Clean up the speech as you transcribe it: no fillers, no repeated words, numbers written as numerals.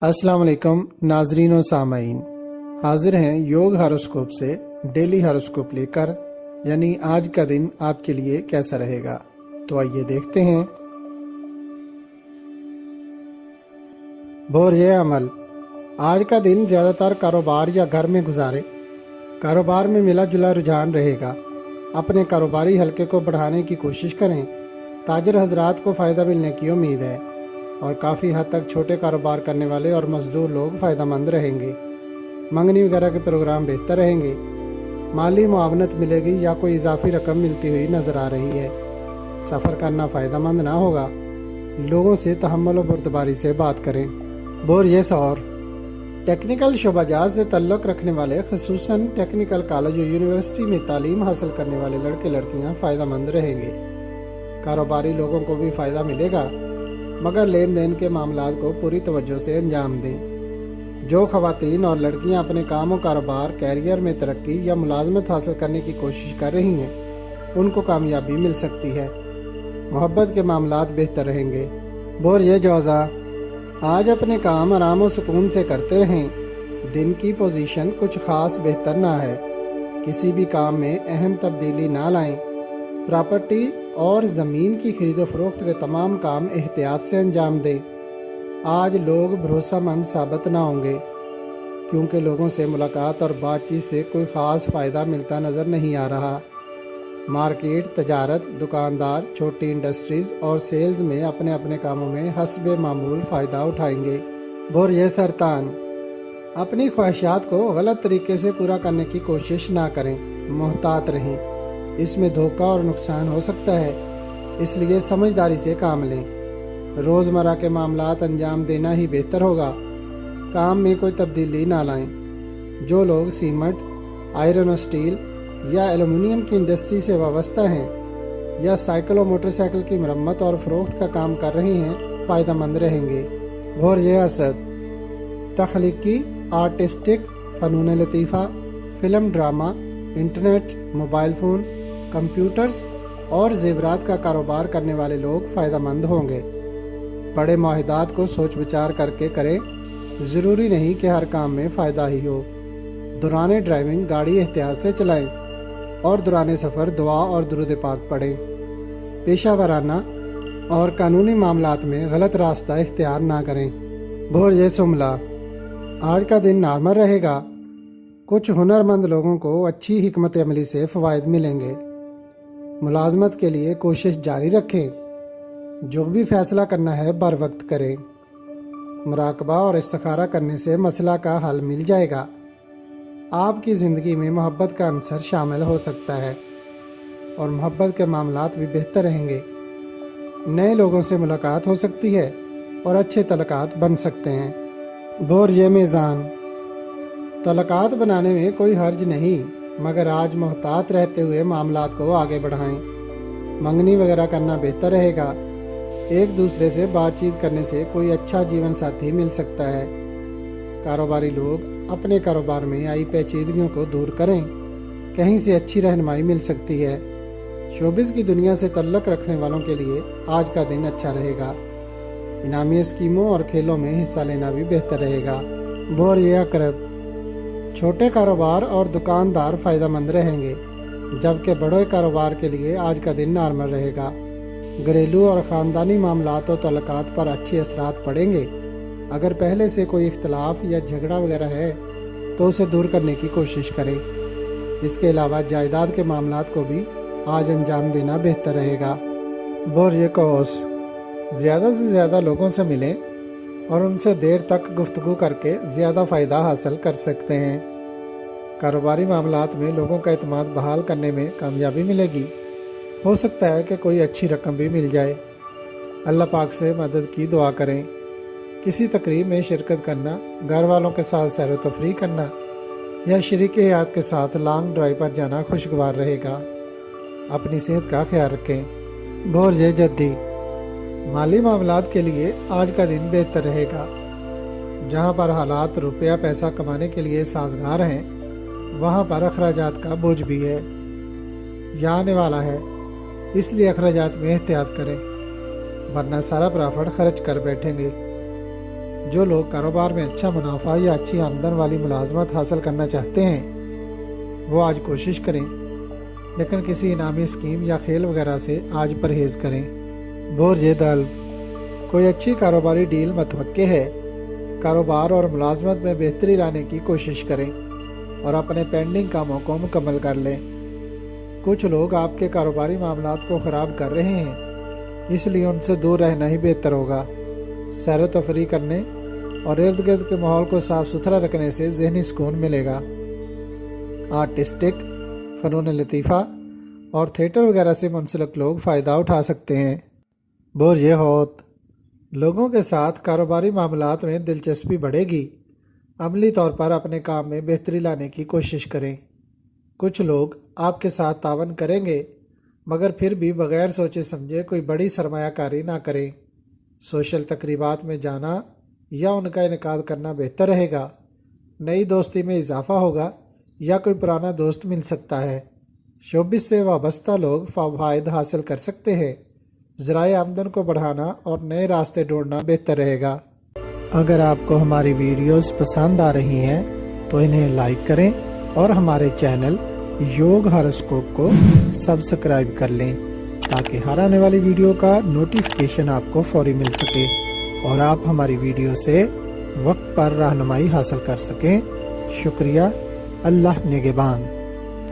अस्सलाम वालेकुम नाजरीन और सामाईन, हाजिर हैं योग हॉरोस्कोप से डेली हॉरोस्कोप लेकर। यानी आज का दिन आपके लिए कैसा रहेगा, तो आइए देखते हैं। बोरिए अमल, आज का दिन ज़्यादातर कारोबार या घर में गुजारे। कारोबार में मिला जुला रुझान रहेगा। अपने कारोबारी हलके को बढ़ाने की कोशिश करें। ताजर हजरात को फ़ायदा मिलने की उम्मीद है और काफ़ी हद तक छोटे कारोबार करने वाले और मजदूर लोग फ़ायदेमंद रहेंगे। मंगनी वगैरह के प्रोग्राम बेहतर रहेंगे। माली मुआवनत मिलेगी या कोई इजाफी रकम मिलती हुई नज़र आ रही है। सफ़र करना फ़ायदेमंद ना होगा। लोगों से तहम्मुल और बुर्दबारी से बात करें। बोरियस और टेक्निकल शोबाजात से तल्लुक़ रखने वाले, ख़ुसूसन टेक्निकल कॉलेज और यूनिवर्सिटी में तालीम हासिल करने वाले लड़के लड़कियाँ फ़ायदेमंद रहेंगे। कारोबारी लोगों को भी फ़ायदा मिलेगा, मगर लेन देन के मामलात को पूरी तवज्जो से अंजाम दें। जो ख़वातीन और लड़कियां अपने काम और कारोबार, कैरियर में तरक्की या मुलाजमत हासिल करने की कोशिश कर रही हैं, उनको कामयाबी मिल सकती है। मोहब्बत के मामलात बेहतर रहेंगे। बोरिए जौज़ा, आज अपने काम आराम और सुकून से करते रहें। दिन की पोजीशन कुछ ख़ास बेहतर ना है। किसी भी काम में अहम तब्दीली ना लाएं। प्रॉपर्टी और ज़मीन की खरीदो फरोख्त के तमाम काम एहतियात से अंजाम दें। आज लोग भरोसामंद साबित ना होंगे, क्योंकि लोगों से मुलाकात और बातचीत से कोई ख़ास फ़ायदा मिलता नज़र नहीं आ रहा। मार्केट, तजारत, दुकानदार, छोटी इंडस्ट्रीज़ और सेल्स में अपने अपने कामों में हस्बे मामूल फ़ायदा उठाएंगे। बोरिए सरतान, अपनी ख्वाहिशात को गलत तरीके से पूरा करने की कोशिश ना करें। मोहतात रहें, इसमें धोखा और नुकसान हो सकता है, इसलिए समझदारी से काम लें। रोज़मर्रा के मामलात अंजाम देना ही बेहतर होगा। काम में कोई तब्दीली ना लाएं। जो लोग सीमेंट, आयरन और स्टील या एलुमिनियम की इंडस्ट्री से वाबस्ता हैं या साइकिल और मोटरसाइकिल की मरम्मत और फ़रोख्त का काम कर रहे हैं, फ़ायदेमंद रहेंगे। और ये असद, तख्लीकी, आर्टिस्टिक, फ़नून लतीफ़ा, film, drama, internet, mobile phone, computers और ज़ेवरात का कारोबार करने वाले लोग फ़ायदेमंद होंगे। बड़े मुआहदात को सोच विचार करके करें। ज़रूरी नहीं कि हर काम में फ़ायदा ही हो। दौरान ड्राइविंग गाड़ी एहतियात से चलाएं और दौरान सफ़र दुआ और दुरूद पाक पढ़ें। पेशा वराना और कानूनी मामलात में गलत रास्ता इख्तियार ना करें। बोरिए सुमला, आज का दिन नॉर्मल रहेगा। कुछ हुनरमंद लोगों को अच्छी हिकमत अमली से फ़वाइद मिलेंगे। मुलाजमत के लिए कोशिश जारी रखें। जो भी फैसला करना है बर वक्त करें। मुराकबा और इस्तिखारा करने से मसला का हल मिल जाएगा। आपकी ज़िंदगी में मोहब्बत का अंसर शामिल हो सकता है और मोहब्बत के मामलात भी बेहतर रहेंगे। नए लोगों से मुलाकात हो सकती है और अच्छे तलकात बन सकते हैं। बोरिए मीज़ान, तलकात बनाने में कोई हर्ज नहीं, मगर आज मोहतात रहते हुए मामलात को आगे बढ़ाएं। मंगनी वगैरह करना बेहतर रहेगा। एक दूसरे से बातचीत करने से कोई अच्छा जीवन साथी मिल सकता है। कारोबारी लोग अपने कारोबार में आई पेचीदगियों को दूर करें। कहीं से अच्छी रहनुमाई मिल सकती है। शोबिस की दुनिया से तल्लुक़ रखने वालों के लिए आज का दिन अच्छा रहेगा। इनामी स्कीमों और खेलों में हिस्सा लेना भी बेहतर रहेगा। बोरिए अकरब, छोटे कारोबार और दुकानदार फ़ायदेमंद रहेंगे, जबकि बड़े कारोबार के लिए आज का दिन नॉर्मल रहेगा। घरेलू और ख़ानदानी मामलात और तल्लुक़ात पर अच्छे असरात पड़ेंगे। अगर पहले से कोई इख्तलाफ या झगड़ा वगैरह है तो उसे दूर करने की कोशिश करें। इसके अलावा जायदाद के मामलात को भी आज अंजाम देना बेहतर रहेगा। बोरिए कौस, ज़्यादा से ज़्यादा लोगों से मिलें और उनसे देर तक गुफ्तगू करके ज़्यादा फ़ायदा हासिल कर सकते हैं। कारोबारी मामलात में लोगों का एतमाद बहाल करने में कामयाबी मिलेगी। हो सकता है कि कोई अच्छी रकम भी मिल जाए। अल्लाह पाक से मदद की दुआ करें। किसी तकरीब में शिरकत करना, घर वालों के साथ सैर व तफरीह करना या शरीक हयात के साथ लॉन्ग ड्राइव पर जाना खुशगवार रहेगा। अपनी सेहत का ख्याल रखें। बोरिए जद्दी, माली मामलात के लिए आज का दिन बेहतर रहेगा। जहां पर हालात रुपया पैसा कमाने के लिए साजगार हैं, वहां पर अखराजात का बोझ भी है या आने वाला है, इसलिए अखराजात में एहतियात करें, वरना सारा प्रॉफिट खर्च कर बैठेंगे। جو لوگ کاروبار میں اچھا منافع یا اچھی آمدن والی ملازمت حاصل کرنا چاہتے ہیں وہ آج کوشش کریں، لیکن کسی انعامی اسکیم یا کھیل وغیرہ سے آج پرہیز کریں۔ برج دلو، کوئی اچھی کاروباری ڈیل متوقع ہے۔ کاروبار اور ملازمت میں بہتری لانے کی کوشش کریں اور اپنے پینڈنگ کاموں کو مکمل کر لیں۔ کچھ لوگ آپ کے کاروباری معاملات کو خراب کر رہے ہیں، اس لیے ان سے دور رہنا ہی بہتر ہوگا۔ سیر و تفریح کرنے اور ارد گرد کے ماحول کو صاف ستھرا رکھنے سے ذہنی سکون ملے گا۔ آرٹسٹک، فنون لطیفہ اور تھیٹر وغیرہ سے منسلک لوگ فائدہ اٹھا سکتے ہیں۔ برج حوت، لوگوں کے ساتھ کاروباری معاملات میں دلچسپی بڑھے گی۔ عملی طور پر اپنے کام میں بہتری لانے کی کوشش کریں۔ کچھ لوگ آپ کے ساتھ تعاون کریں گے، مگر پھر بھی بغیر سوچے سمجھے کوئی بڑی سرمایہ کاری نہ کریں۔ سوشل تقریبات میں جانا یا ان کا انعقاد کرنا بہتر رہے گا۔ نئی دوستی میں اضافہ ہوگا یا کوئی پرانا دوست مل سکتا ہے۔ شوبز سے وابستہ لوگ فوائد حاصل کر سکتے ہیں۔ ذرائع آمدن کو بڑھانا اور نئے راستے ڈھونڈنا بہتر رہے گا۔ اگر آپ کو ہماری ویڈیوز پسند آ رہی ہیں تو انہیں لائک کریں اور ہمارے چینل یوگ ہاروسکوپ کو سبسکرائب کر لیں تاکہ ہر آنے والی ویڈیو کا نوٹیفیکیشن آپ کو فوری مل سکے اور آپ ہماری ویڈیو سے وقت پر رہنمائی حاصل کر سکیں۔ شکریہ۔ اللہ نگہبان۔